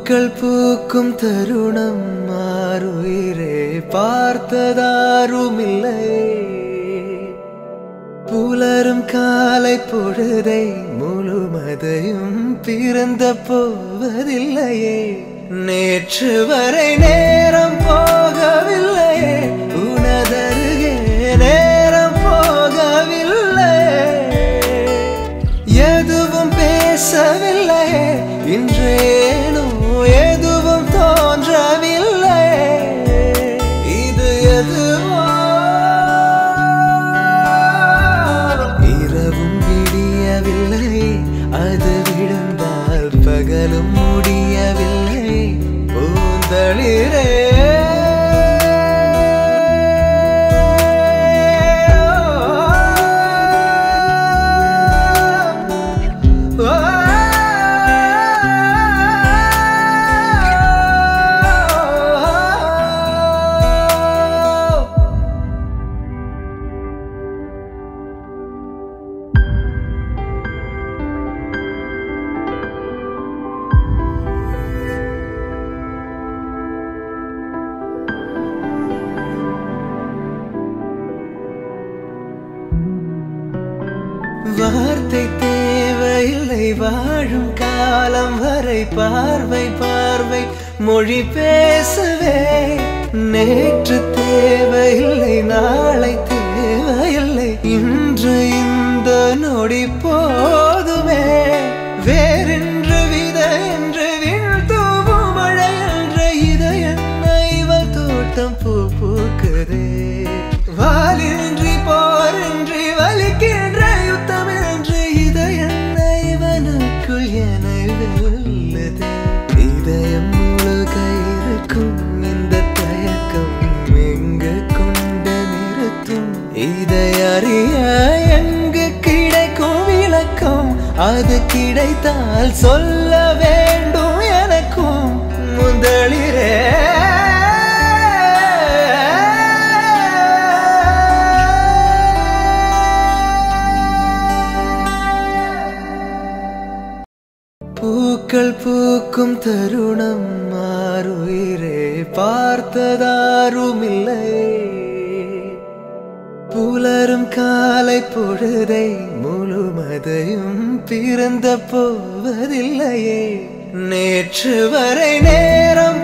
பூக்கள் பூக்கும் தருணம் மாறுயிரே பார்த்ததாருமில்லை. புலரும் காலை பொழுதை முழுமதையும் பிறந்த போவதில்லையே. நேற்று வரை நேரம் போகவில்லையே, உனதருகே நேரம் போகவில்லை. எதுவும் பேசவில்லையே, இன்றேனோ எதுவும் தோன்றவில்லை. இது எதுவோ இரவும் விடியவில்லை, அது விழுந்தால் பகலும் முடியவில்லை. பூந்தளிரே வார்த்தை தேவையில்லை, வாழும் காலம் வரை பார்வை பார்வை மொழி பேசவே. நேற்று தேவையில்லை, நாளை தேவையில்லை, இன்று இந்த நொடி போதுமே. வேறென்று வித என்று வீழ்த்தூவும் மழை என்ற இதயன்ன இவள் தோட்டம் பூ பூக்குதே. வாலின்றி போரின்றி வலிக்கின்ற யுத்தம் என்று இதயன்ன இவனுக்குள் என வெல்லுதே. இதயம் முழுக இருக்கும் இந்த தயக்கம் எங்கு கொண்டு நிறுத்தும்? இதை அறிய எங்கு கிடைக்கும் விளக்கம்? அது கிடைத்தால் சொல்ல வேண்டும் எனக்கும். முதலிரே பூக்கள் பூக்கும் தருணம் மாறுயிரே பார்த்ததாருமில்லை. புலரும் காலை பொழுதை முழுமதையும் பிறந்த போவதில்லையே. நேற்று வரை நேரம்